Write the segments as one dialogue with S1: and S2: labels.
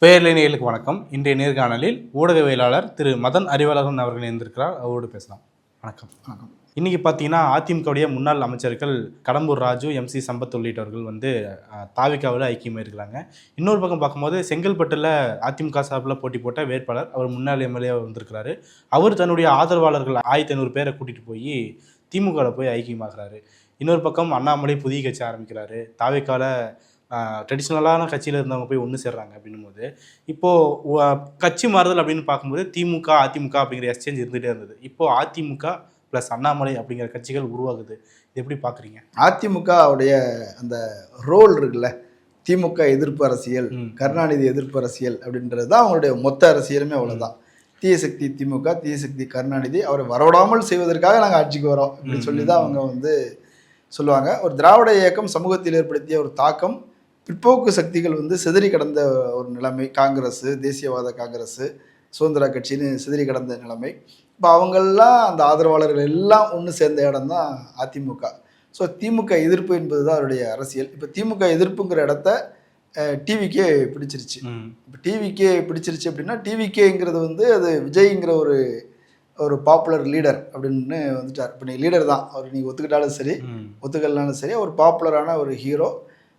S1: பேரலை நேயர்களுக்கு வணக்கம். இன்றைய நேர்காணலில் ஊடகவியலாளர் திரு மதன் அறிவழகன் அவர்கள் இருந்திருக்கிறார். அவரோடு பேசலாம். வணக்கம்.
S2: வணக்கம்.
S1: இன்னைக்கு பார்த்தீங்கன்னா அதிமுகவுடைய முன்னாள் அமைச்சர்கள் கடம்பூர் ராஜு, MC சம்பத் உள்ளிட்டவர்கள் தாவிகாவில் ஐக்கியமாக இருக்கிறாங்க. இன்னொரு பக்கம் பார்க்கும்போது செங்கல்பட்டில் அதிமுக சார்பில் போட்டி போட்ட வேட்பாளர் அவர் முன்னாள் MLA வந்திருக்கிறாரு. அவர் தன்னுடைய ஆதரவாளர்கள் 1500 பேரை கூட்டிகிட்டு போய் திமுகவில் போய் ஐக்கியமாகிறாரு. இன்னொரு பக்கம் அண்ணாமலை புதிய கட்சி ஆரம்பிக்கிறாரு. தாவிகாவில் ட்ரெடிஷ்னலான கட்சியில் இருந்தவங்க போய் ஒன்று சேர்றாங்க அப்படின்னும் போது இப்போது கட்சி மாறுதல் அப்படின்னு பார்க்கும்போது திமுக அதிமுக அப்படிங்கிற எக்ஸ்சேஞ்ச் இருந்துகிட்டே இருந்தது. இப்போது அதிமுக ப்ளஸ் அண்ணாமலை அப்படிங்கிற கட்சிகள் உருவாகுது. இது எப்படி பார்க்குறீங்க?
S2: அதிமுகவுடைய அந்த ரோல் இருக்குல்ல, திமுக எதிர்ப்பு அரசியல், கருணாநிதி எதிர்ப்பு அரசியல் அப்படின்றது தான் அவங்களுடைய மொத்த அரசியலுமே. அவ்வளோதான். தீய சக்தி திமுக, தீய சக்தி கருணாநிதி, அவரை வரவிடாமல் செய்வதற்காக நாங்கள் ஆட்சிக்கு வரோம் அப்படின்னு சொல்லி தான் அவங்க சொல்லுவாங்க. ஒரு திராவிட இயக்கம் சமூகத்தில் ஏற்படுத்திய ஒரு தாக்கம், பிற்போக்கு சக்திகள் சிதறி கடந்த ஒரு நிலைமை, காங்கிரஸ், தேசியவாத காங்கிரஸ், சுதந்திர கட்சின்னு சிதறி கடந்த நிலைமை. இப்போ அவங்கெல்லாம் அந்த ஆதரவாளர்கள் எல்லாம் ஒன்று சேர்ந்த இடம் தான் அதிமுக. ஸோ திமுக எதிர்ப்பு என்பது தான் அவருடைய அரசியல். இப்போ திமுக எதிர்ப்புங்கிற இடத்த டிவிக்கே பிடிச்சிருச்சு. இப்போ டிவிக்கே பிடிச்சிருச்சு அப்படின்னா, டிவிகேங்கிறது அது விஜய்ங்கிற ஒரு பாப்புலர் லீடர் அப்படின்னு வந்துட்டார். இப்போ நீ லீடர் தான், அவர் நீங்கள் ஒத்துக்கிட்டாலும் சரி ஒத்துக்கலனாலும் சரி, ஒரு பாப்புலரான ஒரு ஹீரோ.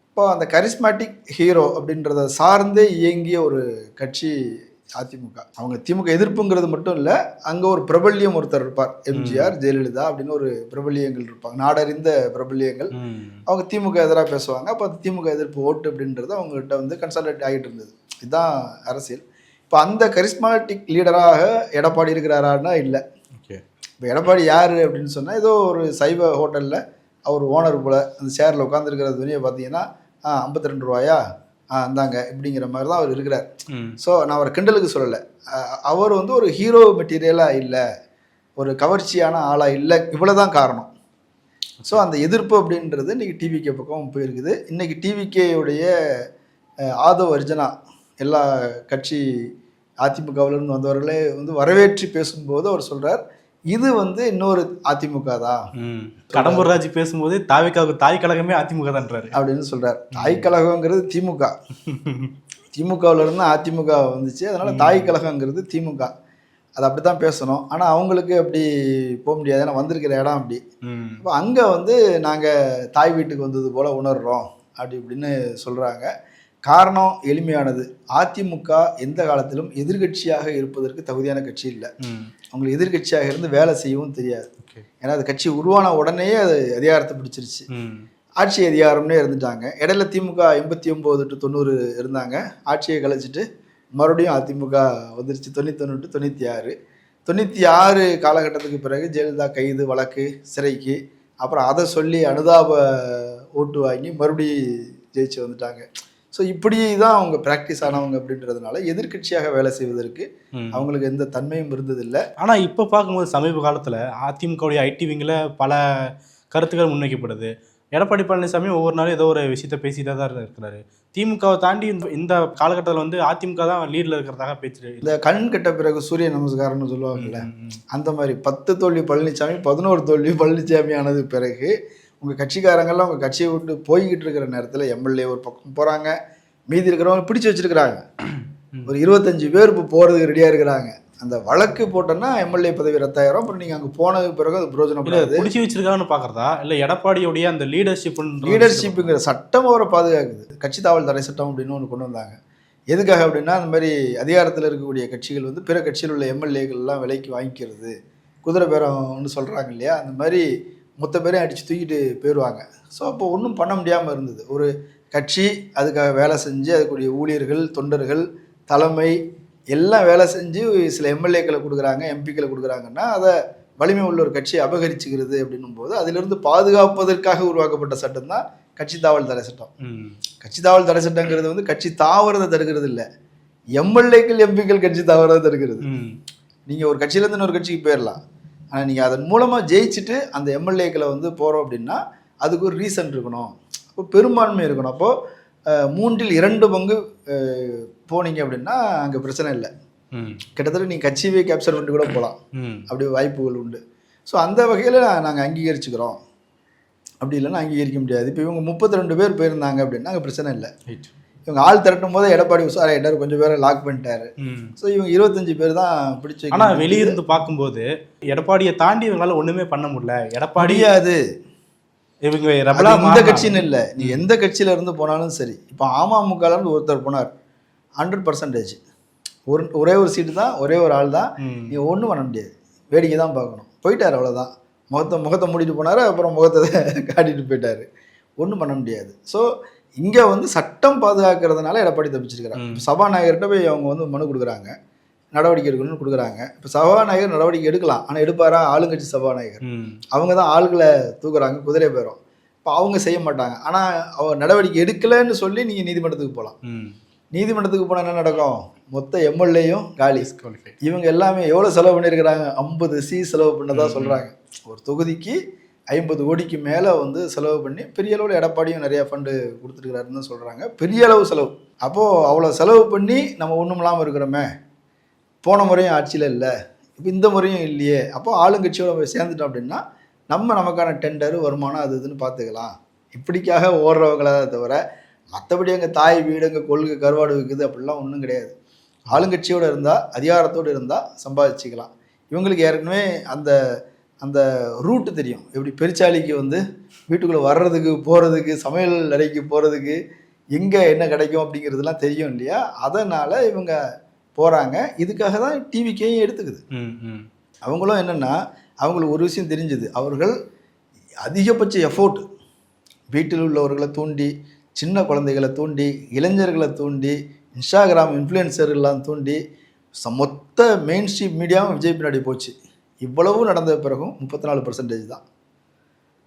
S2: இப்போ அந்த கரிஸ்மேட்டிக் ஹீரோ அப்படின்றத சார்ந்தே இயங்கிய ஒரு கட்சி அதிமுக. அவங்க திமுக எதிர்ப்புங்கிறது மட்டும் இல்லை, அங்கே ஒரு பிரபல்யம் ஒருத்தர் இருப்பார், எம்ஜிஆர், ஜெயலலிதா அப்படின்னு ஒரு பிரபல்யங்கள் இருப்பாங்க, நாடறிந்த பிரபல்யங்கள். அவங்க திமுக எதிராக பேசுவாங்க. அப்போ அந்த திமுக எதிர்ப்பு ஓட்டு அப்படின்றது அவங்ககிட்ட கன்சல்டேட் ஆகிட்டு இருந்தது. இதுதான் அரசியல். இப்போ அந்த கரிஸ்மேட்டிக் லீடராக எடப்பாடி இருக்கிறாரான்னா இல்லை. இப்போ எடப்பாடி யார் அப்படின்னு சொன்னால், ஏதோ ஒரு சைவ ஹோட்டலில் அவர் ஓனர் போல் அந்த சேரில் உட்காந்துருக்கிற துணியை பார்த்தீங்கன்னா 52 ரூபாயா இந்தாங்க இப்படிங்கிற மாதிரி தான் அவர் இருக்கிறார். ஸோ நான் அவர் கிண்டலுக்கு சொல்லலை. அவர் ஒரு ஹீரோ மெட்டீரியலாக இல்லை, ஒரு கவர்ச்சியான ஆளாக இல்லை, இவ்வளோதான் காரணம். ஸோ அந்த எதிர்ப்பு அப்படின்றது இன்றைக்கி டிவிகே பக்கம் போயிருக்குது. இன்றைக்கி டிவிகேயுடைய ஆதவ் அர்ஜுனா எல்லா கட்சி அதிமுகவிலிருந்து வந்தவர்களே வரவேற்றி பேசும்போது அவர் சொல்கிறார், இது இன்னொரு அதிமுக தான்.
S1: கடம்பூர் ராஜு பேசும்போது தாவிகாவுக்கு தாய் கழகமே அதிமுக தான்றாரு அப்படின்னு
S2: சொல்றாரு. தாய் கழகங்கிறது திமுக, திமுகவில் இருந்து அதிமுக வந்துச்சு, அதனால தாய் கழகங்கிறது திமுக. அது அப்படித்தான் பேசணும். ஆனால் அவங்களுக்கு அப்படி போக முடியாது, ஏன்னா வந்திருக்கிற இடம் அப்படி. இப்போ அங்கே நாங்கள் தாய் வீட்டுக்கு வந்தது போல உணர்றோம் அப்படி இப்படின்னு சொல்றாங்க. காரணம் எளிமையானது. அதிமுக எந்த காலத்திலும் எதிர்கட்சியாக இருப்பதற்கு தகுதியான கட்சி இல்லை. அவங்களுக்கு எதிர்கட்சியாக இருந்து வேலை செய்யவும் தெரியாது. ஏன்னா அது கட்சி உருவான உடனே அது அதிகாரத்தை பிடிச்சிருச்சு, ஆட்சி அதிகாரம்னே இருந்துட்டாங்க. இடையில திமுக 89 to 90 இருந்தாங்க, ஆட்சியை கழிச்சிட்டு மறுபடியும் அதிமுக வந்துருச்சு 91 to 96. 96 காலகட்டத்துக்கு பிறகு ஜெயலலிதா கைது, வழக்கு, சிறைக்கு, அப்புறம் அதை சொல்லி அனுதாப ஓட்டு வாங்கி மறுபடியும் ஜெயிச்சு வந்துட்டாங்க. ஸோ இப்படி தான் அவங்க ப்ராக்டிஸ் ஆனவங்க அப்படின்றதுனால எதிர்கட்சியாக வேலை செய்வதற்கு அவங்களுக்கு எந்த தன்மையும் இருந்ததில்லை.
S1: ஆனால் இப்போ பார்க்கும்போது சமீப காலத்தில் அதிமுகவுடைய ஐடி விங்கில் பல கருத்துக்கள் முன்வைக்கப்படுது. எடப்பாடி பழனிசாமி ஒவ்வொரு நாளும் ஏதோ ஒரு விஷயத்த பேசிட்டே தான் இருக்கிறாரு. திமுகவை தாண்டி இந்த காலகட்டத்தில் அதிமுக தான் லீடில் இருக்கிறதாக பேச்சு.
S2: இந்த கண் கெட்ட பிறகு சூரிய நமஸ்காரம்னு சொல்லுவாங்கல்ல, அந்த மாதிரி 10 தோல்வி பழனிசாமி, 11 தோல்வி பழனிசாமி ஆனது பிறகு உங்கள் கட்சிக்காரங்கள்லாம் உங்கள் கட்சியை விட்டு போய்கிட்டு இருக்கிற நேரத்தில் MLA ஒரு பக்கம் போகிறாங்க, மீதி இருக்கிறவங்க பிடிச்சி வச்சுருக்கிறாங்க. ஒரு 25 பேர் இப்போ போகிறதுக்கு ரெடியாக இருக்கிறாங்க. அந்த வழக்கு போட்டோன்னா MLA பதவி ரத்தாயிரம். அப்புறம் நீங்கள் அங்கே போனது பிறகு அது பிரயோஜனப்படாது.
S1: பிடிச்சி வச்சிருக்காங்கன்னு பார்க்குறதா இல்லை எடப்பாடியோடைய அந்த
S2: லீடர்ஷிப்புங்கிற சட்டம் அவரை பாதுகாக்குது. கட்சி தாவல் தடை சட்டம் அப்படின்னு ஒன்று கொண்டு வந்தாங்க. எதுக்காக அப்படின்னா, அந்த மாதிரி அதிகாரத்தில் இருக்கக்கூடிய கட்சிகள் பிற கட்சியில் உள்ள MLAக்கள்லாம் விலைக்கு வாங்கிக்கிறது, குதிரை பேரம்னு சொல்கிறாங்க இல்லையா, அந்த மாதிரி மொத்த பேரையும் அடித்து தூக்கிட்டு போயிடுவாங்க. ஸோ அப்போ ஒன்றும் பண்ண முடியாமல் இருந்தது. ஒரு கட்சி அதுக்காக வேலை செஞ்சு அதுக்குரிய ஊழியர்கள், தொண்டர்கள், தலைமை எல்லாம் வேலை செஞ்சு சில MLAக்களை கொடுக்குறாங்க, MPக்களை கொடுக்குறாங்கன்னா, அதை வலிமை உள்ள ஒரு கட்சியை அபகரிச்சுக்கிறது அப்படின்னும் போது அதிலிருந்து பாதுகாப்பதற்காக உருவாக்கப்பட்ட சட்டம் தான் கட்சி தாவல் தடை சட்டம். கட்சி தாவல் தடை சட்டங்கிறது கட்சி தாவறதை தடுக்கிறது இல்லை, MLAக்கள் MPக்கள் கட்சி தாவறதை தடுக்கிறது. நீங்கள் ஒரு கட்சியிலேருந்து இன்னொரு கட்சிக்கு போயிடலாம், ஆனால் நீங்கள் அதன் மூலமாக ஜெயிச்சுட்டு அந்த MLAக்களை போகிறோம் அப்படின்னா அதுக்கு ஒரு ரீசன் இருக்கணும், அப்போ பெரும்பான்மை இருக்கணும். அப்போது 3/2 பங்கு போனீங்க அப்படின்னா அங்கே பிரச்சனை இல்லை. கிட்டத்தட்ட நீங்கள் கட்சியவே கேப்சர் பண்ணிட்டு கூட போகலாம், அப்படி வாய்ப்புகள் உண்டு. ஸோ அந்த வகையில் நாங்கள் அங்கீகரிச்சுக்கிறோம், அப்படி இல்லைன்னா அங்கீகரிக்க முடியாது. இப்போ இவங்க 32 பேர் போயிருந்தாங்க அப்படின்னா அங்கே பிரச்சனை இல்லை. இவங்க ஆள் திரட்டும் போது எடப்பாடி உஷாராயிட்டாரு, கொஞ்சம் பேரை லாக் பண்ணிட்டாரு. ஸோ இவங்க 25 பேர் தான் பிடிச்சி.
S1: ஆனா வெளியிருந்து பார்க்கும்போது எடப்பாடியை தாண்டி இவங்களால ஒண்ணுமே பண்ண முடியல. எடப்பாடி
S2: அது
S1: இவங்க
S2: இந்த கட்சின்னு இல்லை, நீ எந்த கட்சியில இருந்து போனாலும் சரி. இப்போ அமமுகல இருந்து ஒருத்தர் போனார், 100% ஒரே ஒரு சீட்டு தான், ஒரே ஒரு ஆள் தான், நீ ஒன்றும் பண்ண முடியாது, வேடிக்கை தான் பார்க்கணும். போயிட்டார், அவ்வளோதான். முகத்தை மூடிட்டு போனார், அப்புறம் முகத்தை காட்டிட்டு போயிட்டார், ஒன்றும் பண்ண முடியாது. ஸோ இங்கே வந்து சட்டம் பாதுகாக்கிறதுனால எடப்பாடி தப்பிச்சிருக்கிறாங்க. இப்போ சபாநாயகர்கிட்ட போய் அவங்க வந்து மனு கொடுக்குறாங்க, நடவடிக்கை எடுக்கணும்னு கொடுக்குறாங்க. இப்போ சபாநாயகர் நடவடிக்கை எடுக்கலாம், ஆனால் எடுப்பாரா? ஆளுங்கட்சி சபாநாயகர், அவங்க தான் ஆளுகளை தூக்குறாங்க, குதிரை பேரும். இப்போ அவங்க செய்ய மாட்டாங்க. ஆனால் அவங்க நடவடிக்கை எடுக்கலைன்னு சொல்லி நீங்கள் நீதிமன்றத்துக்கு போகலாம். நீதிமன்றத்துக்கு போனால் என்ன நடக்கும்? மொத்த எம்எல்ஏயும் காலி. இவங்க எல்லாமே எவ்வளோ செலவு பண்ணியிருக்கிறாங்க? 50 செலவு பண்ணதான் சொல்கிறாங்க. ஒரு தொகுதிக்கு 50 கோடிக்கு மேலே வந்து செலவு பண்ணி பெரிய அளவில் எடப்பாடியும் நிறையா ஃபண்டு கொடுத்துருக்கிறாருன்னு தான் சொல்கிறாங்க. பெரிய அளவு செலவு. அப்போது அவ்வளோ செலவு பண்ணி நம்ம ஒன்றும் இல்லாமல் இருக்கிறோமே. போன முறையும் ஆட்சியில் இல்லை, இப்போ இந்த முறையும் இல்லையே. அப்போது ஆளுங்கட்சியோட போய் சேர்ந்துட்டோம் அப்படின்னா நமக்கான டெண்டர் வருமானம் அது இதுன்னு பார்த்துக்கலாம். இப்படிக்காக ஓடுறவங்களா தவிர மற்றபடி எங்கள் தாய் வீடு, எங்கள் கொள்கை கருவாடு வைக்குது அப்படிலாம் ஒன்றும் கிடையாது. ஆளுங்கட்சியோடு இருந்தால், அதிகாரத்தோடு இருந்தால் சம்பாதிச்சிக்கலாம். இவங்களுக்கு ஏற்கனவே அந்த அந்த ரூட்டு தெரியும். எப்படி பெருச்சாளிக்கு வந்து வீட்டுக்குள்ளே வர்றதுக்கு போகிறதுக்கு, சமையல் அறைக்கு போகிறதுக்கு எங்கே என்ன கிடைக்கும் அப்படிங்கிறதுலாம் தெரியும் இல்லையா? அதனால் இவங்க போகிறாங்க. இதுக்காக தான் டிவிக்கையும் எடுத்துக்குது. அவங்களும் என்னென்னா, அவங்களுக்கு ஒரு விஷயம் தெரிஞ்சுது, அவர்கள் அதிகபட்ச எஃபோர்ட் வீட்டில் உள்ளவர்களை தூண்டி, சின்ன குழந்தைகளை தூண்டி, இளைஞர்களை தூண்டி, இன்ஸ்டாகிராம் இன்ஃப்ளூயன்சர்கள்லாம் தூண்டி மொத்த மெயின் ஸ்ட்ரீம் மீடியாவும் விஜய் பின்னாடி போச்சு. இவ்வளவு நடந்த பிறகும் 34% தான்,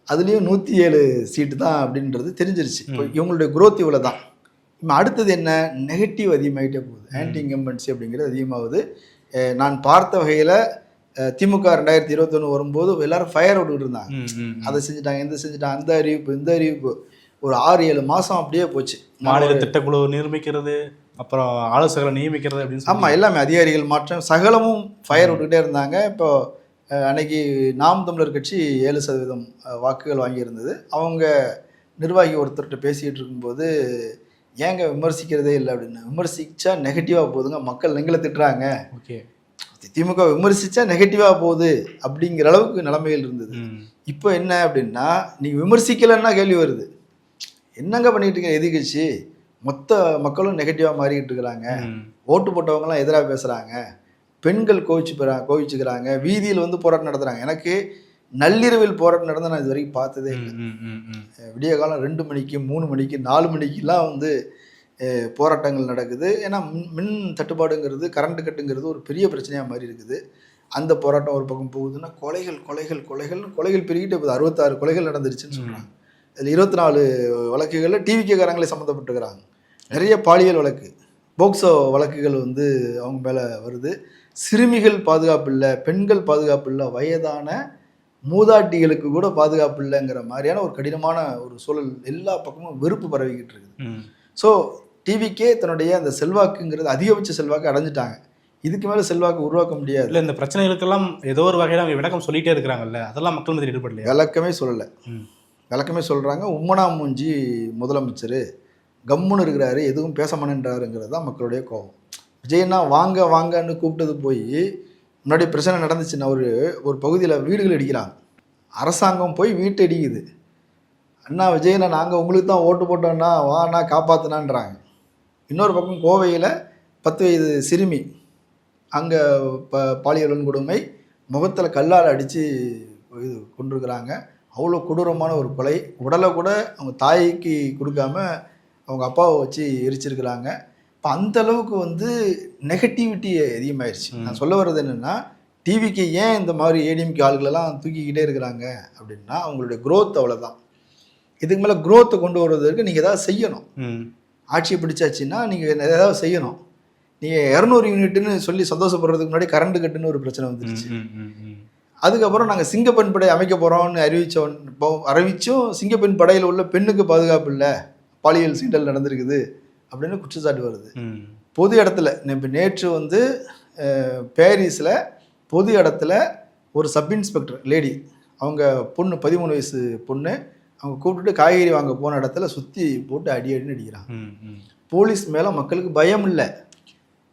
S2: அதுலேயும் 107 சீட்டு தான் அப்படின்றது தெரிஞ்சிருச்சு. இப்போ இவங்களுடைய குரோத் இவ்வளோ தான். இப்போ அடுத்தது என்ன? நெகட்டிவ் அதிகமாகிட்டே போகுது. ஆன்டி இன்கம்பன்சி அப்படிங்கிறது அதிகமாகுது. நான் பார்த்த வகையில் திமுக 2021 வரும்போது எல்லாரும் ஃபயர் விட்டுக்கிட்டு இருந்தாங்க. அதை செஞ்சுட்டாங்க, இந்த செஞ்சுட்டாங்க, அந்த அறிவிப்பு, இந்த அறிவிப்பு. ஒரு 6-7 மாதம் அப்படியே போச்சு.
S1: மாநில திட்டக்குழு நிர்மிக்கிறது, அப்புறம் ஆலோசகரை நியமிக்கிறது அப்படின்னு.
S2: ஆமாம், எல்லாமே அதிகாரிகள் மாற்றம், சகலமும் ஃபயர் விட்டுக்கிட்டே இருந்தாங்க. இப்போ அன்னைக்கு நாம் தமிழர் கட்சி 7% வாக்குகள் வாங்கியிருந்தது. அவங்க நிர்வாகி ஒருத்தர்கிட்ட பேசிக்கிட்டு இருக்கும்போது, ஏங்க விமர்சிக்கிறதே இல்லை அப்படின்னு. விமர்சிச்சா நெகட்டிவாக போகுதுங்க, மக்கள் எங்களை திட்டுறாங்க. ஓகே, திமுக விமர்சிச்சா நெகட்டிவாக போகுது அப்படிங்கிற அளவுக்கு நிலைமைகள் இருந்தது. இப்போ என்ன அப்படின்னா, நீங்கள் விமர்சிக்கலைன்னா கேள்வி வருது, என்னங்க பண்ணிட்டு இருக்க எதிர்கட்சி? மொத்த மக்களும் நெகட்டிவாக மாறிக்கிட்டு இருக்கிறாங்க, ஓட்டு போட்டவங்கலாம் எதிராக பேசுகிறாங்க, பெண்கள் கோவிச்சுக்கிறாங்க, வீதியில் வந்து போராட்டம் நடத்துகிறாங்க. எனக்கு நள்ளிரவில் போராட்டம் நடந்தால் நான் இது வரைக்கும் பார்த்ததே இல்லை. விடிய காலம் 2 மணிக்கு, 3 மணிக்கு, 4 மணிக்கெலாம் வந்து போராட்டங்கள் நடக்குது. ஏன்னா மின் தட்டுப்பாடுங்கிறது, கரண்ட் கட்டுங்கிறது ஒரு பெரிய பிரச்சனையாக மாதிரி இருக்குது. அந்த போராட்டம் ஒரு பக்கம் போகுதுன்னா, கொலைகள் பெருகிட்டே போகுது. 66 கொலைகள் நடந்துருச்சுன்னு சொல்கிறாங்க. அதில் 24 வழக்குகளில் டிவிகேக்காரங்களே சம்மந்தப்பட்டுக்கிறாங்க. நிறைய பாலியல் வழக்கு, போக்சோ வழக்குகள் வந்து அவங்க மேலே வருது. சிறுமிகள் பாதுகாப்பு இல்லை, பெண்கள் பாதுகாப்பு இல்லை, வயதான மூதாட்டிகளுக்கு கூட பாதுகாப்பு இல்லைங்கிற மாதிரியான ஒரு கடினமான ஒரு சூழல் எல்லா பக்கமும் வெறுப்பு பரவிக்கிட்டு இருக்குது. ஸோ டிவிக்கே தன்னுடைய அந்த செல்வாக்குங்கிறது அதிகபட்ச செல்வாக்கு அடைஞ்சிட்டாங்க. இதுக்கு மேலே செல்வாக்கு உருவாக்க முடியாது. இல்லை, இந்த பிரச்சனைகளுக்கெல்லாம் ஏதோ ஒரு வகையில் அவங்க விளக்கம் சொல்லிகிட்டே இருக்கிறாங்கல்ல, அதெல்லாம் மக்கள் மீது ஈடுபடல. விளக்கமே சொல்கிறாங்க. உம்மனா மூஞ்சி முதலமைச்சர் கம்முன்னு இருக்கிறாரு, எதுவும் பேச மாட்டேன்றாருங்கிறது தான் மக்களுடைய கோபம். விஜயண்ணா வாங்கன்னு கூப்பிட்டது போய் முன்னாடி பிரச்சனை நடந்துச்சுன்னா, ஒரு பகுதியில் வீடுகள் இடிக்கிறாங்க, அரசாங்கம் போய் வீட்டை இடிக்குது. அண்ணா விஜயண்ணா, நாங்கள் உங்களுக்கு தான் ஓட்டு போட்டோன்னா வாண்ணா காப்பாற்றினான்றாங்க. இன்னொரு பக்கம் கோவையில் 10 வயது சிறுமி, அங்கே பாலியல் வன்கொடுமை, முகத்தில் கல்லால் அடித்து இது கொண்டிருக்கிறாங்க. அவ்வளோ கொடூரமான ஒரு கொலை. உடலை கூட அவங்க தாய்க்கு கொடுக்காம அவங்க அப்பாவை வச்சு எரிச்சிருக்கிறாங்க. இப்போ அந்த அளவுக்கு வந்து நெகட்டிவிட்டி அதிகமாகிடுச்சு. நான் சொல்ல வர்றது என்னென்னா, டிவிக்கு ஏன் இந்த மாதிரி ஏடிஎம்கே ஆளுகளெல்லாம் தூக்கிக்கிட்டே இருக்கிறாங்க அப்படின்னா, அவங்களுடைய க்ரோத் அவ்வளோதான். இதுக்கு மேலே க்ரோத்தை கொண்டு வருவதற்கு நீங்கள் ஏதாவது செய்யணும். ஆட்சியை பிடிச்சாச்சுன்னா நீங்கள் ஏதாவது செய்யணும். நீங்கள் 200 யூனிட்டுன்னு சொல்லி சந்தோஷப்படுறதுக்கு முன்னாடி கரண்ட் கட்டுன்னு ஒரு பிரச்சனை வந்துருச்சு. அதுக்கப்புறம் நாங்கள் சிங்கப்பெண் படை அமைக்க போகிறோம்னு அறிவிச்சும் சிங்கப்பெண் படையில் உள்ள பெண்ணுக்கு பாதுகாப்பு இல்லை, பாலியல் சீண்டல் நடந்திருக்குது அப்படின்னு குற்றச்சாட்டு வருது. பொது இடத்துல இப்போ நேற்று வந்து பாரிஸில் பொது இடத்துல ஒரு சப் இன்ஸ்பெக்டர் லேடி, அவங்க பொண்ணு 13 வயசு பொண்ணு, அவங்க கூப்பிட்டுட்டு காய்கறி வாங்க போன இடத்துல சுற்றி போட்டு அடின்னு அடிக்கிறாங்க. போலீஸ் மேலே மக்களுக்கு பயம் இல்லை,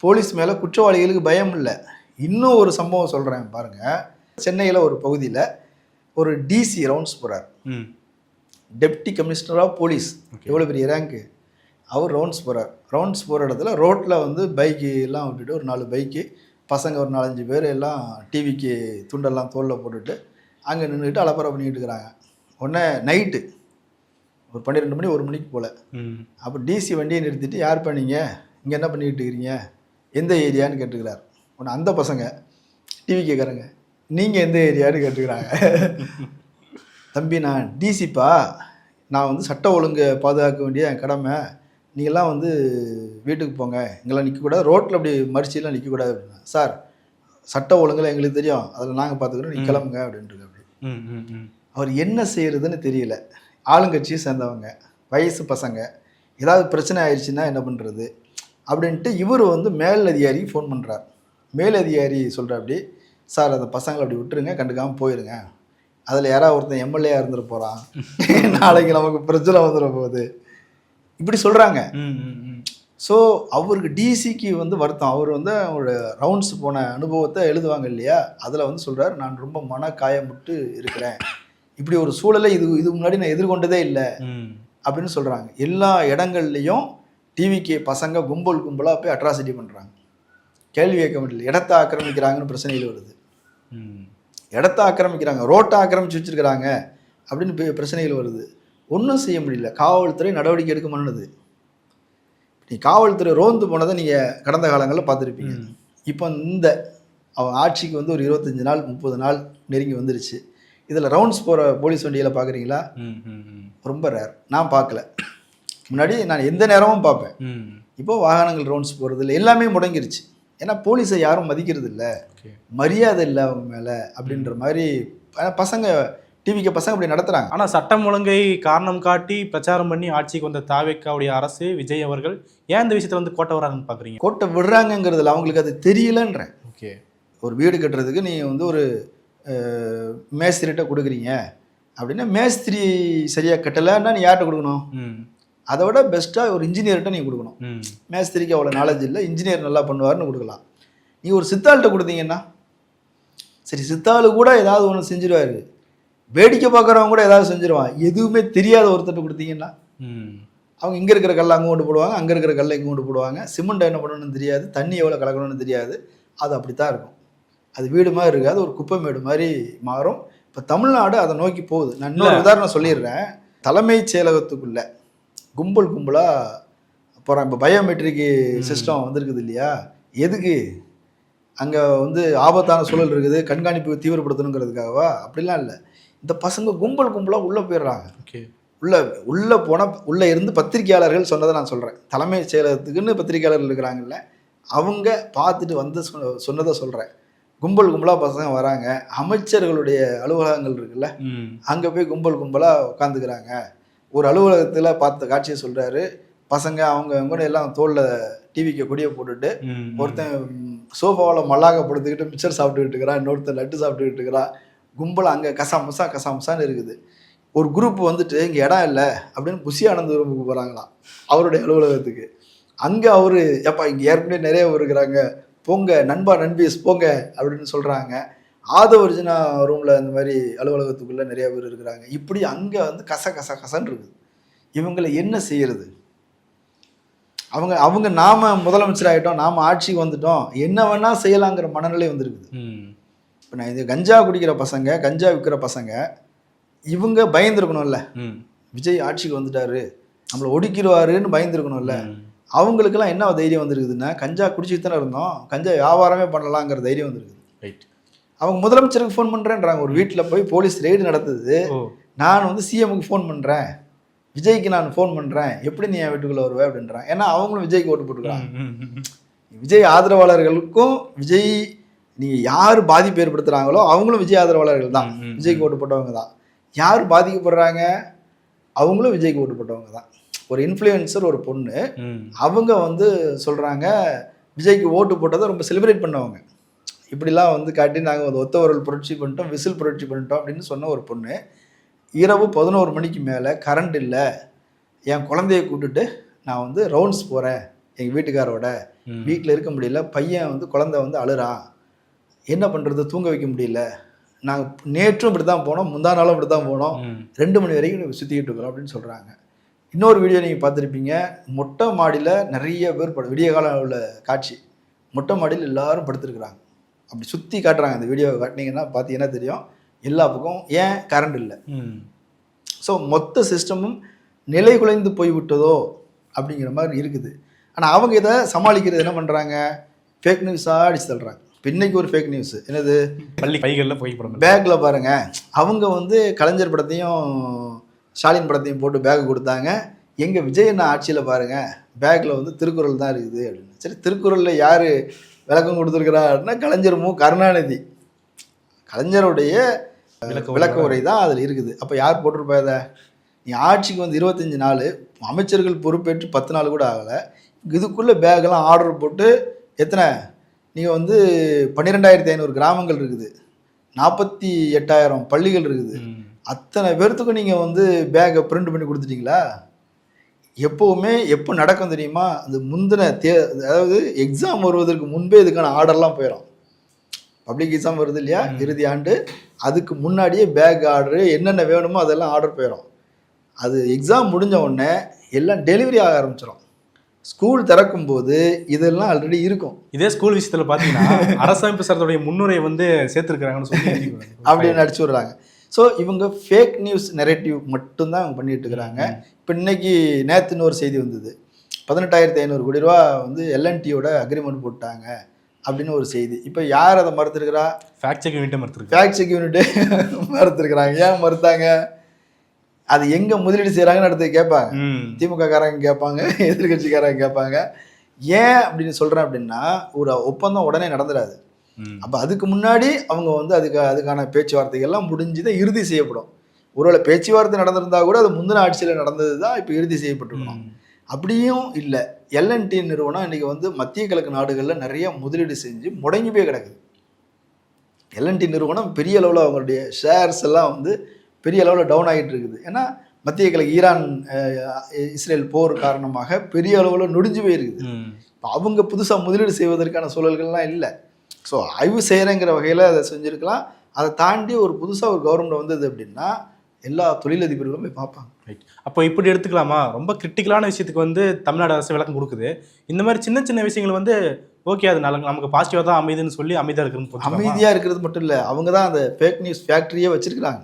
S2: போலீஸ் மேலே குற்றவாளிகளுக்கு பயம் இல்லை. இன்னும் ஒரு சம்பவம் சொல்கிறேன் பாருங்கள். சென்னையில் ஒரு பகுதியில் ஒரு டிசி ரவுண்ட்ஸ் போகிறார், டெப்டி கமிஷனர் ஆஃப் போலீஸ், எவ்வளோ பெரிய ரேங்க்கு, அவர் ரவுண்ட்ஸ் போகிறார். ரவுண்ட்ஸ் போகிற இடத்துல ரோட்டில் வந்து பைக்கு எல்லாம் விட்டுட்டு ஒரு 4 பைக்கு பசங்க ஒரு 4-5 பேர் எல்லாம் டிவிக்கு துண்டெல்லாம் தோளில் போட்டுட்டு அங்கே நின்றுட்டு அலப்பறை பண்ணிக்கிட்டு இருக்கிறாங்க. உடனே நைட்டு ஒரு 12 மணி 1 மணிக்கு போல். அப்போ டிசி வண்டியை நிறுத்திட்டு, யார் பண்ணீங்க, இங்கே என்ன பண்ணிக்கிட்டு இருக்கிறீங்க, எந்த ஏரியான்னு கேட்டுக்கிறார். உடனே அந்த பசங்க டிவி கேட்குறாங்க, நீங்கள் எந்த ஏரியான்னு கேட்டுக்கிறாங்க. தம்பி நான் டிசிப்பா, நான் வந்து சட்ட ஒழுங்கு பாதுகாக்க வேண்டிய என் கடமை, நீங்கள்லாம் வந்து வீட்டுக்கு போங்க, இங்கெல்லாம் நிற்கக்கூடாது, ரோட்டில் அப்படி மறிச்சிலாம் நிற்கக்கூடாது அப்படின்னா. சார் சட்ட ஒழுங்குல எங்களுக்கு தெரியும், அதில் நாங்கள் பார்த்துக்கிறோம், நீ கிளம்புங்க அப்படின்ட்டு. அப்படி அவர் என்ன செய்கிறதுன்னு தெரியல. ஆளுங்கட்சியை சேர்ந்தவங்க, வயசு பசங்க, ஏதாவது பிரச்சனை ஆயிடுச்சுன்னா என்ன பண்ணுறது அப்படின்ட்டு இவர் வந்து மேல் அதிகாரிக்கு ஃபோன் பண்ணுறார். மேல் அதிகாரி சொல்கிற அப்படி, சார் அந்த பசங்களை அப்படி விட்டுருங்க, கண்டுக்காமல் போயிடுங்க, அதில் யாராவது ஒருத்தன் எம்எல்ஏ இருந்துட்டு போகிறான், நாளைக்கு நமக்கு பிரச்சனை வந்துட போகுது, இப்படி சொல்கிறாங்க. ஸோ அவருக்கு டிசிக்கு வந்து வருத்தம். அவர் வந்து அவரோட ரவுண்ட்ஸ் போன அனுபவத்தை எழுதுவாங்க இல்லையா, அதில் வந்து சொல்கிறார், நான் ரொம்ப மன காயமுட்டு இருக்கிறேன், இப்படி ஒரு சூழலை இது முன்னாடி நான் எதிர்கொண்டதே இல்லை அப்படின்னு சொல்கிறாங்க. எல்லா இடங்கள்லையும் டிவிக்கு பசங்க கும்பலாக போய் அட்ராசிட்டி பண்ணுறாங்க. கேள்வி கேட்க முடியல, இடத்த ஆக்கிரமிக்கிறாங்கன்னு பிரச்சனைகள் வருது. இடத்த ஆக்கிரமிக்கிறாங்க, ரோட்டை ஆக்கிரமிச்சு வச்சுருக்கிறாங்க அப்படின்னு பிரச்சனைகள் வருது. ஒன்றும் செய்ய முடியல. காவல்துறை நடவடிக்கை எடுக்க பண்ணுது. நீ காவல்துறை ரோந்து போனதை நீங்கள் கடந்த காலங்களில் பார்த்துருப்பீங்க. இப்போ இந்த அவங்க ஆட்சிக்கு வந்து ஒரு 25 நாள் 30 நாள் நெருங்கி வந்துருச்சு. இதில் ரவுண்ட்ஸ் போகிற போலீஸ் வண்டியில் பார்க்குறீங்களா? ரொம்ப ரேர். நான் பார்க்கல. முன்னாடி நான் எந்த நேரமும் பார்ப்பேன். இப்போது வாகனங்கள் ரவுண்ட்ஸ் போகிறது இல்லை, எல்லாமே முடங்கிருச்சு. ஏன்னா போலீஸை யாரும் மதிக்கிறது இல்லை, மரியாதை இல்லை அவங்க மேலே அப்படின்ற மாதிரி பசங்க டிவிக்கு பசங்க அப்படி நடத்துகிறாங்க.
S1: ஆனால் சட்டம் ஒழுங்கை காரணம் காட்டி பிரச்சாரம் பண்ணி ஆட்சிக்கு வந்த தாவேக்காவுடைய அரசு, விஜய் அவர்கள் ஏன் இந்த விஷயத்தில் வந்து கோட்டை வராங்கன்னு பார்க்குறீங்க?
S2: கோட்டை விடுறாங்கங்கிறதுல அவங்களுக்கு அது தெரியலன்றேன்.
S1: ஓகே,
S2: ஒரு வீடு கட்டுறதுக்கு நீங்கள் வந்து ஒரு மேஸ்திரிகிட்ட கொடுக்குறீங்க அப்படின்னா, மேஸ்திரி சரியாக கட்டலைன்னா நீ யார்கிட்ட கொடுக்கணும்? அதை விட பெஸ்ட்டாக ஒரு இன்ஜினியர்கிட்ட நீங்கள் கொடுக்கணும். மேஸ்திரிக்கு அவ்வளோ நாலேஜ் இல்லை, இன்ஜினியர் நல்லா பண்ணுவார்னு கொடுக்கலாம். நீ ஒரு சித்தாள்கிட்ட கொடுத்தீங்கன்னா சரி, சித்தாளு கூட ஏதாவது ஒன்று செஞ்சிருவாரு, வேடிக்கை பார்க்குறவங்க கூட ஏதாவது செஞ்சிருவான். எதுவுமே தெரியாத ஒருத்தர் கொடுத்தீங்கன்னா அவங்க இங்கே இருக்கிற கல்லை அங்கே கொண்டு போடுவாங்க, அங்கே இருக்கிற கல்லை இங்கே கொண்டு போடுவாங்க. சிமெண்ட் என்ன பண்ணணும்னு தெரியாது, தண்ணி எவ்வளோ கலக்கணும்னு தெரியாது. அது அப்படி தான் இருக்கும். அது வீடு மாதிரி இருக்காது, ஒரு குப்பை மேடு மாதிரி மாறும். இப்போ தமிழ்நாடு அதை நோக்கி போகுது. நான் இன்னொரு உதாரணம் சொல்லிடுறேன். தலைமைச் செயலகத்துக்குள்ளே கும்பலாக போகிறான். இப்போ பயோமெட்ரிக் சிஸ்டம் வந்துருக்குது இல்லையா, எதுக்கு? அங்கே வந்து ஆபத்தான சூழல் இருக்குது, கண்காணிப்பு தீவிரப்படுத்தணுங்கிறதுக்காகவா? அப்படிலாம் இல்லை. இந்த பசங்க கும்பலாக உள்ளே போயிடுறாங்க. ஓகே, உள்ளே போனால் உள்ளே இருந்து பத்திரிகையாளர்கள் சொன்னதை நான் சொல்கிறேன். தலைமைச் செயலகத்துக்குன்னு பத்திரிகையாளர்கள் இருக்கிறாங்கல்ல, அவங்க பார்த்துட்டு வந்து சொன்னதை சொல்கிறேன். கும்பலாக பசங்க வராங்க. அமைச்சர்களுடைய அலுவலகங்கள் இருக்குல்ல, அங்கே போய் கும்பலாக உட்காந்துக்கிறாங்க. ஒரு அலுவலகத்தில் பார்த்த காட்சியை சொல்கிறாரு. பசங்க அவங்க எல்லாம் தோளில் டிவிக்கு கொடியை போட்டுட்டு, ஒருத்தன் சோஃபாவில் மல்லாக படுத்துக்கிட்டு மிச்சர் சாப்பிட்டுக்கிட்டு இருக்கிறான், இன்னொருத்தன் லட்டு சாப்பிட்டுக்கிட்டு இருக்கிறான். கும்பல் அங்கே கசாமுசான்னு இருக்குது. ஒரு குரூப் வந்துட்டு இங்கே இடம் இல்லை அப்படின்னு புஷி ஆனந்த் ரூமுக்கு போகிறாங்களாம், அவருடைய அலுவலகத்துக்கு. அங்கே அவர் எப்பா இங்கே ஏற்கனவே நிறைய இருக்கிறாங்க, போங்க நண்பா நண்பீஸ் போங்க அப்படின்னு சொல்கிறாங்க. ஆதவர்ஜினா ரூமில் இந்த மாதிரி அலுவலகத்துக்குள்ளே நிறைய பேர் இருக்கிறாங்க. இப்படி அங்கே வந்து கசன்னு இருக்குது. இவங்களை என்ன செய்யறது? அவங்க நாம முதலமைச்சர் ஆகிட்டோம், நாம் ஆட்சிக்கு வந்துட்டோம், என்ன வேணால் செய்யலாங்கிற மனநிலை வந்துருக்குது. இப்போ நான் இது கஞ்சா குடிக்கிற பசங்க, கஞ்சா விற்கிற பசங்க, இவங்க பயந்துருக்கணும்ல, விஜய் ஆட்சிக்கு வந்துட்டாரு நம்மளை ஒடுக்கிடுவாருன்னு பயந்துருக்கணும்ல. அவங்களுக்கெல்லாம் என்ன தைரியம் வந்துருக்குதுன்னா, கஞ்சா குடிச்சிட்டு தானே இருந்தோம், கஞ்சா வியாபாரமே பண்ணலாங்கிற தைரியம் வந்துருக்குது. ரைட். அவங்க முதலமைச்சருக்கு ஃபோன் பண்ணுறேன்றாங்க. ஒரு வீட்டில் போய் போலீஸ் ரெய்டு நடத்துது, நான் வந்து சிஎம்முக்கு ஃபோன் பண்ணுறேன், விஜய்க்கு நான் ஃபோன் பண்ணுறேன், எப்படி நீ என் வீட்டுக்குள்ளே வருவேன் அப்படின்றான். ஏன்னா அவங்களும் விஜய்க்கு ஓட்டு போட்டுக்கிறாங்க. விஜய் ஆதரவாளர்களுக்கும் விஜய் நீங்கள் யார் பாதிப்பு ஏற்படுத்துகிறாங்களோ அவங்களும் விஜய் ஆதரவாளர்கள் தான், விஜய்க்கு ஓட்டு போட்டவங்க தான். யார் பாதிக்கப்படுறாங்க? அவங்களும் விஜய்க்கு ஓட்டு போட்டவங்க தான். ஒரு இன்ஃப்ளூயன்சர், ஒரு பொண்ணு, அவங்க வந்து சொல்கிறாங்க விஜய்க்கு ஓட்டு போட்டதை ரொம்ப செலிப்ரேட் பண்ணவங்க. இப்படிலாம் வந்து காட்டி நாங்கள் ஒத்தவரல் புரட்சி பண்ணிட்டோம், விசில் புரட்சி பண்ணிட்டோம் அப்படின்னு சொன்ன ஒரு பொண்ணு, இரவு 11 மணிக்கு மேலே கரண்ட் இல்லை, என் குழந்தைய கூப்பிட்டுட்டு நான் வந்து ரவுண்ட்ஸ் போகிறேன் எங்கள் வீட்டுக்காரோட, வீட்டில் இருக்க முடியல, பையன் வந்து குழந்தை வந்து அழுறான், என்ன பண்ணுறது, தூங்க வைக்க முடியல, நாங்கள் நேற்றும் இப்படி தான் போனோம், முந்தா நாளும் இப்படி தான் போனோம், 2 மணி வரைக்கும் சுற்றிக்கிட்டு இருக்கிறோம் அப்படின்னு சொல்கிறாங்க. இன்னொரு வீடியோ நீங்கள் பார்த்துருப்பீங்க, மொட்டை மாடியில் நிறைய பேர் விடிய காலம் உள்ள காட்சி, மொட்டை மாடியில் எல்லாரும் படுத்துருக்குறாங்க. அப்படி சுற்றி காட்டுறாங்க. அந்த வீடியோவை காட்டினீங்கன்னா பார்த்தீங்கன்னா தெரியும், எல்லா பக்கம் ஏன் கரண்ட் இல்லை. ஸோ மொத்த சிஸ்டமும் நிலை குலைந்து போய்விட்டதோ அப்படிங்கிற மாதிரி இருக்குது. ஆனால் அவங்க இதை சமாளிக்கிறது என்ன பண்ணுறாங்க, ஃபேக் நியூஸாக அடிச்சு தள்ளுறாங்க. இப்போ இன்றைக்கி ஒரு ஃபேக் நியூஸ் என்னது,
S1: பள்ளி பைகளில் போய்
S2: பேக்கில் பாருங்கள், அவங்க வந்து கலைஞர் படத்தையும் ஸ்டாலின் படத்தையும் போட்டு பேக் கொடுத்தாங்க, எங்கள் விஜய் அண்ணா ஆட்சியில் பாருங்கள் பேக்கில் வந்து திருக்குறள் தான் இருக்குது அப்படின்னு. சரி, திருக்குறளில் யார் விளக்கம் கொடுத்துருக்குறா அப்படின்னா கலைஞர் கருணாநிதி, கலைஞருடைய விளக்க உரை தான் அதில் இருக்குது. அப்போ யார் போட்டிருப்பா இதை? நீ ஆட்சிக்கு வந்து 25 நாள், அமைச்சர்கள் பொறுப்பேற்று 10 நாள் கூட ஆகலை, இதுக்குள்ளே பேக்கெல்லாம் ஆர்டர் போட்டு எத்தனை, நீங்கள் வந்து 12,500 கிராமங்கள் இருக்குது, 48,000 பள்ளிகள் இருக்குது, அத்தனை பேர்த்துக்கும் நீங்கள் வந்து பேக்கை பிரிண்ட் பண்ணி கொடுத்துட்டீங்களா? எப்போவுமே எப்போ நடக்கும் தெரியுமா, அந்த முந்தின அதாவது எக்ஸாம் வருவதற்கு முன்பே இதுக்கான ஆர்டர்லாம் போயிடும். பப்ளிக் எக்ஸாம் வருது இல்லையா, இறுதி ஆண்டு, அதுக்கு முன்னாடியே பேக் ஆர்டரு என்னென்ன வேணுமோ அதெல்லாம் ஆர்டர் போயிடும். அது எக்ஸாம் முடிஞ்ச உடனே எல்லாம் டெலிவரி ஆக ஆரம்பிச்சிடும். ஸ்கூல் திறக்கும் போது இதெல்லாம் ஆல்ரெடி இருக்கும்.
S1: இதே ஸ்கூல் விஷயத்தில் பார்த்தீங்கன்னா அரசமைப்பு சட்டத்துடைய முன்னுரை வந்து சேர்த்துருக்குறாங்கன்னு சொல்லி
S2: அப்படின்னு நடிச்சு விடுறாங்க. ஸோ இவங்க ஃபேக் நியூஸ் நெரேட்டிவ் மட்டும்தான் அவங்க பண்ணிட்டு இருக்கிறாங்க. இப்போ இன்னைக்கு நேற்றுன்னு ஒரு செய்தி வந்தது, 18,500 கோடி ரூபா வந்து எல்என்டியோட அக்ரிமெண்ட் போட்டாங்க அப்படின்னு ஒரு செய்தி. இப்போ யார் அதை மறுத்துருக்கிறா?
S1: ஃபேக்ட் செக் யூனிட்டே மறுத்துருக்கு.
S2: ஃபேக்ட் செக் யூனிட்டே மறுத்துருக்குறாங்க. ஏன் மறுத்தாங்க? அது எங்கே முதலீடு செய்கிறாங்கன்னு அடுத்து கேட்பாங்க, திமுக காரங்க கேட்பாங்க, எதிர்கட்சிக்காரங்க கேட்பாங்க. ஏன் அப்படின்னு சொல்கிறேன் அப்படின்னா, ஒரு ஒப்பந்தம் உடனே நடந்துடாது. அப்போ அதுக்கு முன்னாடி அவங்க வந்து அதுக்கான பேச்சுவார்த்தைகள்லாம் முடிஞ்சு தான் இறுதி செய்யப்படும். ஒருவேளை பேச்சுவார்த்தை நடந்திருந்தா கூட அது முந்தின ஆட்சியில் நடந்தது தான் இப்போ இறுதி செய்யப்பட்டிருக்கணும். அப்படியும் இல்லை. எல்என்டி நிறுவனம் இன்றைக்கி வந்து மத்திய கிழக்கு நாடுகளில் நிறைய முதலீடு செஞ்சு முடங்கி போய் கிடக்குது. எல்என்டி நிறுவனம் பெரிய அளவில் அவங்களுடைய ஷேர்ஸ் எல்லாம் வந்து பெரிய அளவில் டவுன் ஆகிட்டு இருக்குது. ஏன்னா மத்திய கிழக்கு ஈரான் இஸ்ரேல் போர் காரணமாக பெரிய அளவில் நொடிஞ்சு போயிருக்குது. இப்போ அவங்க புதுசாக முதலீடு செய்வதற்கான சூழல்கள்லாம் இல்லை. ஸோ ஆய்வு செய்கிறேங்கிற வகையில் அதை செஞ்சுருக்கலாம். அதை தாண்டி ஒரு புதுசாக ஒரு கவர்மெண்ட் வந்தது அப்படின்னா எல்லா தொழிலதிபர்களும் போய் பார்ப்பாங்க.
S1: ரைட். அப்போ இப்படி எடுத்துக்கலாமா? ரொம்ப கிரிட்டிக்கலான விஷயத்துக்கு வந்து தமிழ்நாடு அரசு விளக்கம் கொடுக்குது. இந்த மாதிரி சின்ன சின்ன விஷயங்கள் வந்து ஓகே, அது நமக்கு பாசிட்டிவாக தான் அமைதுன்னு சொல்லி அமைதியாக இருக்குன்னு.
S2: அமைதியாக இருக்கிறது மட்டும் இல்லை, அவங்க தான் அந்த ஃபேக் நியூஸ் ஃபேக்ட்ரியே வச்சுருக்கிறாங்க.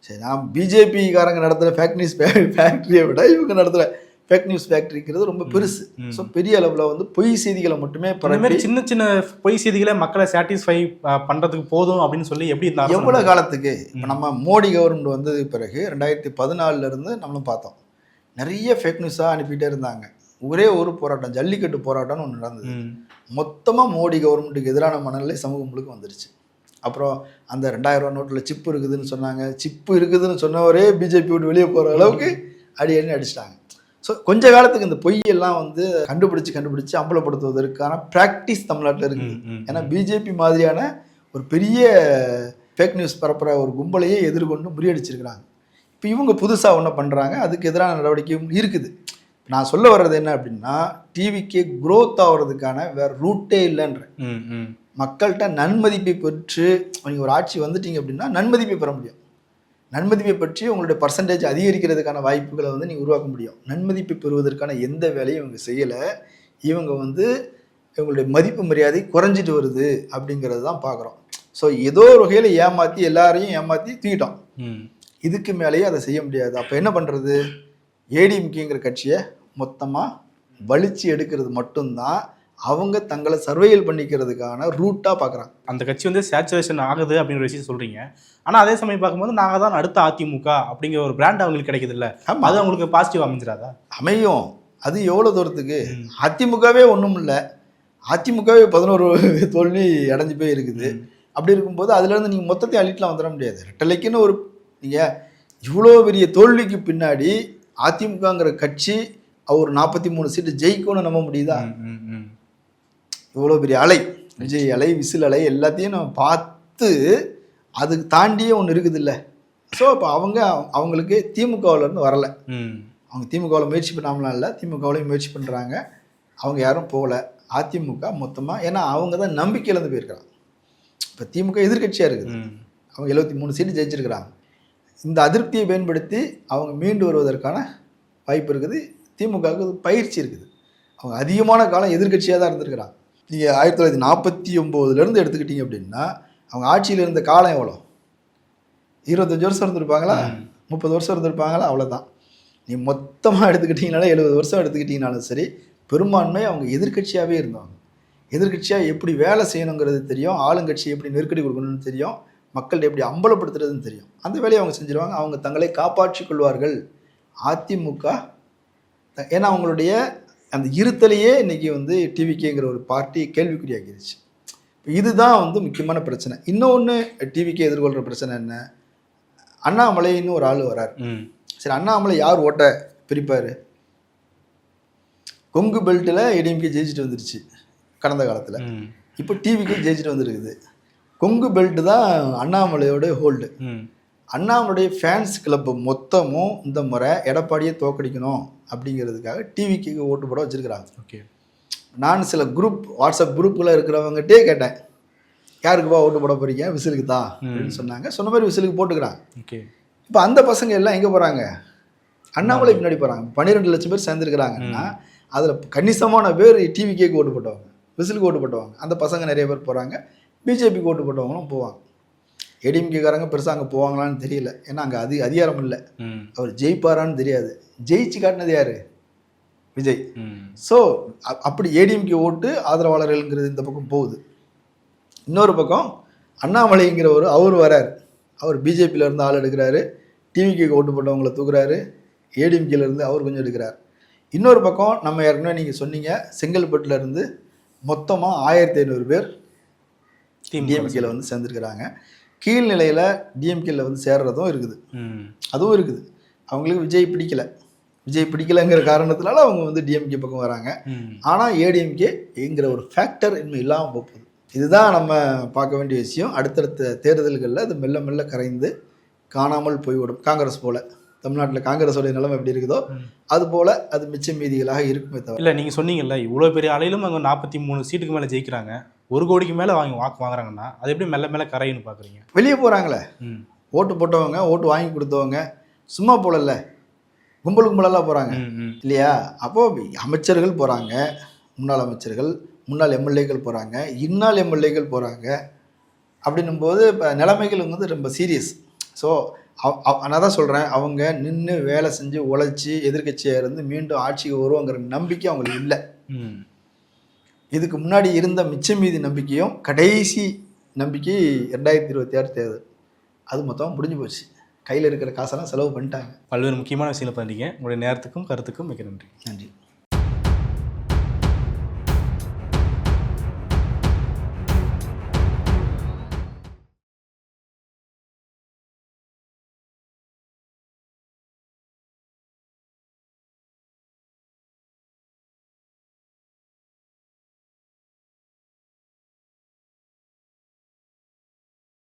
S2: சரி, நான் பிஜேபிக்காரங்க நடத்துகிற ஃபேக் நியூஸ் ஃபேக்ட்ரியை விட இவங்க நடத்துகிற ஃபேக் நியூஸ் ஃபேக்ட்ரிங்கிறது ரொம்ப பெருசு. ஸோ பெரிய அளவில் வந்து பொய் செய்திகளை மட்டுமே
S1: மாதிரி சின்ன சின்ன பொய் செய்திகளை மக்களை சாட்டிஸ்ஃபை பண்ணுறதுக்கு போதும் அப்படின்னு சொல்லி எப்படி
S2: எவ்வளோ காலத்துக்கு? இப்போ நம்ம மோடி கவர்மெண்ட் வந்தது பிறகு 2014 நம்மளும் பார்த்தோம், நிறைய ஃபேக் நியூஸாக அனுப்பிட்டே இருந்தாங்க. ஒரே ஒரு போராட்டம், ஜல்லிக்கட்டு போராட்டம்னு ஒன்று நடந்தது. மொத்தமாக மோடி கவர்மெண்ட்டுக்கு எதிரான மனநிலை சமூகம் முழுக்க வந்துருச்சு. அப்புறம் அந்த 2000 ரூபா நோட்டில் சிப்பு இருக்குதுன்னு சொன்னாங்க. சிப்பு இருக்குதுன்னு சொன்னவரே பிஜேபி விட்டு வெளியே போகிற அளவுக்கு அடி அடிச்சிட்டாங்க. ஸோ கொஞ்ச காலத்துக்கு இந்த பொய்யெல்லாம் வந்து கண்டுபிடிச்சு அம்பலப்படுத்துவதற்கான ப்ராக்டிஸ் தமிழ்நாட்டில் இருக்குது. ஏன்னா பிஜேபி மாதிரியான ஒரு பெரிய ஃபேக் நியூஸ் பரப்புகிற ஒரு கும்பலையே எதிர்கொண்டு முறியடிச்சிருக்கிறாங்க. இப்போ இவங்க புதுசாக ஒன்று பண்ணுறாங்க, அதுக்கு எதிரான நடவடிக்கையும் இருக்குது. நான் சொல்ல வர்றது என்ன அப்படின்னா, டிவிக்கு க்ரோத் ஆகிறதுக்கான வேறு ரூட்டே இல்லைன்ற. மக்கள்கிட்ட நன்மதிப்பை பெற்று நீங்கள் ஒரு ஆட்சி வந்துட்டீங்க அப்படின்னா நன்மதிப்பை பெற முடியும். நன்மதிப்பை பற்றி உங்களுடைய பர்சன்டேஜ் அதிகரிக்கிறதுக்கான வாய்ப்புகளை வந்து நீங்கள் உருவாக்க முடியும். நன்மதிப்பை பெறுவதற்கான எந்த வேலையும் இவங்க செய்யலை. இவங்க வந்து இவங்களுடைய மதிப்பு மரியாதை குறைஞ்சிட்டு வருது அப்படிங்கிறது தான் பார்க்குறோம். ஸோ ஏதோ ஒரு வகையில் ஏமாற்றி எல்லாரையும் ஏமாற்றி தூக்கிட்டோம். இதுக்கு மேலேயே அதை செய்ய முடியாது. அப்போ என்ன பண்ணுறது? ஏடிஎம்கேங்கிற கட்சியை மொத்தமாக வலிச்சு எடுக்கிறது மட்டும்தான் அவங்க தங்களை சர்வைவல் பண்ணிக்கிறதுக்கான ரூட்டாக பார்க்குறாங்க.
S1: அந்த கட்சி வந்து சேச்சுரேஷன் ஆகுது அப்படிங்கிற விஷயம் சொல்கிறீங்க. ஆனால் அதே சமயம் பார்க்கும்போது நாங்கள் தான் அடுத்த அதிமுக அப்படிங்கிற ஒரு பிராண்ட் அவங்களுக்கு கிடைக்குது இல்லை, அது அவங்களுக்கு பாசிட்டிவ் அமைஞ்சிடாதா?
S2: அமையும். அது எவ்வளோ தூரத்துக்கு? அதிமுகவே ஒன்றும் இல்லை, அதிமுகவே 11 தோல்வி அடைஞ்சு போய் இருக்குது. அப்படி இருக்கும்போது அதுலேருந்து நீங்கள் மொத்தத்தையும் அள்ளிட்டுலாம் வந்துட முடியாது. ரெட்டலைக்குன்னு ஒரு நீங்கள் இவ்வளோ பெரிய தோல்விக்கு பின்னாடி அதிமுகங்கிற கட்சி ஒரு 43 சீட்டு ஜெயிக்கும்னு நம்ப முடியுதா? இவ்வளோ பெரிய அலை, விஜய் அலை, விசில் அலை எல்லாத்தையும் நம்ம பார்த்து அதுக்கு தாண்டியே ஒன்று இருக்குது இல்லை. ஸோ இப்போ அவங்களுக்கு திமுகவிலேருந்து வரலை, அவங்க திமுகவில் முயற்சி பண்ணாமலாம் இல்லை, திமுகவிலையும் முயற்சி பண்ணுறாங்க. அவங்க யாரும் போகல. அதிமுக மொத்தமாக, ஏன்னா அவங்க தான் நம்பிக்கை இழந்து போயிருக்கிறாங்க. இப்போ திமுக எதிர்க்கட்சியாக இருக்குது, அவங்க 73 சீட்டு ஜெயிச்சிருக்கிறாங்க. இந்த அதிருப்தியை பயன்படுத்தி அவங்க மீண்டு வருவதற்கான வாய்ப்பு இருக்குது. திமுகவுக்கு பயிற்சி இருக்குது. அவங்க அதிகமான காலம் எதிர்க்கட்சியாக தான் இருந்திருக்கிறாங்க. நீங்கள் 1949 எடுத்துக்கிட்டீங்க அப்படின்னா அவங்க ஆட்சியில் இருந்த காலம் எவ்வளோ? 25 வருஷம் இருந்திருப்பாங்களா, 30 வருஷம் இருந்திருப்பாங்களா, அவ்வளோதான். நீ மொத்தமாக எடுத்துக்கிட்டிங்கனாலும் 70 வருஷம் எடுத்துக்கிட்டிங்கனாலும் சரி, பெரும்பான்மை அவங்க எதிர்க்கட்சியாகவே இருந்தாங்க. எதிர்க்கட்சியாக எப்படி வேலை செய்யணுங்கிறது தெரியும், ஆளுங்கட்சி எப்படி நெருக்கடி கொடுக்கணும்னு தெரியும், மக்கள்கிட்ட எப்படி அம்பலப்படுத்துறதுன்னு தெரியும். அந்த வேலையை அவங்க செஞ்சுருவாங்க. அவங்க தங்களை காப்பாற்றிக் கொள்வார்கள். அதிமுக ஏன்னா அவங்களுடைய அந்த இருத்தலையே இன்றைக்கி வந்து டிவிகேங்கிற ஒரு பார்ட்டி கேள்விக்குறியாக்கிடுச்சு. இதுதான் வந்து முக்கியமான பிரச்சனை. இன்னொன்று டிவிகே எதிர்கொள்கிற பிரச்சனை என்ன? அண்ணாமலைன்னு ஒரு ஆள் வரார். சரி, அண்ணாமலை யார் ஓட்டை பிரிப்பார்? கொங்கு பெல்ட்டில் ஏடிஎம்கே ஜெயிச்சுட்டு வந்துருச்சு கடந்த காலத்தில். இப்போ டிவிகே ஜெயிச்சுட்டு வந்துருக்குது. கொங்கு பெல்ட்டு தான் அண்ணாமலையோட ஹோல்டு. அண்ணாமலையுடைய ஃபேன்ஸ் கிளப்பு மொத்தமும் இந்த முறை எடப்பாடியை தோக்கடிக்கணும் அப்படிங்கிறதுக்காக டிவிக்கு ஓட்டு போட வச்சுருக்கிறாங்க.
S1: ஓகே,
S2: நான் சில வாட்ஸ்அப் குரூப்பில் இருக்கிறவங்ககிட்டே கேட்டேன், யாருக்குப்பா ஓட்டு போட போகிறீங்க? விசிலுக்கு தான் அப்படின்னு சொன்னாங்க. சொன்ன மாதிரி விசிலுக்கு போட்டுக்கிறாங்க.
S1: ஓகே,
S2: இப்போ அந்த பசங்க எல்லாம் எங்கே போகிறாங்க? அண்ணாமலை பின்னாடி போகிறாங்க. 12 லட்சம் பேர் சேர்ந்துருக்கிறாங்கன்னா அதில் கணிசமான பேர் டிவிகேக்கு ஓட்டு போட்டவங்க, விசிலுக்கு ஓட்டு போட்டவங்க. அந்த பசங்க நிறைய பேர் போகிறாங்க. பிஜேபிக்கு ஓட்டு போட்டவங்களும் போவாங்க. ஏடிஎம்கேக்காரங்க பெருசாக அங்கே போவாங்களான்னு தெரியல, ஏன்னா அங்கே அதிகாரம் இல்லை. அவர் ஜெயிப்பாரான்னு தெரியாது. ஜெயிச்சு காட்டினது யார்? விஜய். ஸோ அப்படி ஏடிஎம்கே ஓட்டு ஆதரவாளர்கள்ங்கிறது இந்த பக்கம் போகுது. இன்னொரு பக்கம் அண்ணாமலைங்கிறவர் அவர் வரார். அவர் பிஜேபியிலேருந்து ஆள் எடுக்கிறாரு, டிவிக்கு ஓட்டு போட்டவங்களை தூக்குறாரு, ஏடிஎம்கேலேருந்து அவர் கொஞ்சம் எடுக்கிறார். இன்னொரு பக்கம் நம்ம ஏற்கனவே நீங்கள் சொன்னீங்க, செங்கல்பட்டுலேருந்து மொத்தமாக 1500 பேர் டிஎம்கேல வந்து சேர்ந்துருக்கிறாங்க. கீழ்நிலையில் டிஎம்கேல வந்து சேர்றதும் இருக்குது, அதுவும் இருக்குது. அவங்களுக்கு விஜய் பிடிக்கலைங்கிற காரணத்தினால அவங்க வந்து டிஎம்கே பக்கம் வராங்க. ஆனால் ஏடிஎம்கேங்கிற ஒரு ஃபேக்டர் இன்னும் இல்லாமல் போகுது. இதுதான் நம்ம பார்க்க வேண்டிய விஷயம். அடுத்தடுத்த தேர்தல்களில் அது மெல்ல மெல்ல கரைந்து காணாமல் போய்விடும். காங்கிரஸ் போல் தமிழ்நாட்டில் காங்கிரஸோடைய நிலைமை எப்படி இருக்குதோ அது போல் அது மிச்ச மீதிகளாக இருக்குமே தவிர.
S1: இல்லை, நீங்கள் சொன்னீங்கல்ல இவ்வளோ பெரிய அலையிலும் அவங்க 43 சீட்டுக்கு மேலே ஜெயிக்கிறாங்க, 1 கோடிக்கு மேலே வாக்கு வாங்குறாங்கன்னா அது எப்படி மெல்ல மெல்ல கரையுன்னு பார்க்குறீங்க?
S2: வெளியே போகிறாங்களே, ஓட்டு போட்டவங்க, ஓட்டு வாங்கி கொடுத்தவங்க சும்மா போலல்ல, கும்பலெல்லாம் போகிறாங்க இல்லையா? அப்போது அமைச்சர்கள் போகிறாங்க, முன்னாள் அமைச்சர்கள், முன்னாள் எம்எல்ஏக்கள் போகிறாங்க, இன்னாள் எம்எல்ஏக்கள் போகிறாங்க. அப்படின்னும் போது இப்போ நிலைமைகள் வந்து ரொம்ப சீரியஸ். ஸோ நான் தான் சொல்கிறேன், அவங்க நின்று வேலை செஞ்சு உழைச்சி எதிர்க்கட்சியாக இருந்து மீண்டும் ஆட்சிக்கு வருவாங்கிற நம்பிக்கை அவங்களுக்கு இல்லை. இதுக்கு முன்னாடி இருந்த மிச்ச மீதி நம்பிக்கையும் கடைசி நம்பிக்கை 2026 தேர்தல், அது மொத்தமாக முடிஞ்சு போச்சு. கையில் இருக்கிற காசெல்லாம் செலவு பண்ணிட்டாங்க.
S1: பல்வேறு முக்கியமான விஷயங்களை பண்ணீங்க. உங்களுடைய நேரத்துக்கும் கருத்துக்கும் மிக நன்றி.
S2: நன்றி.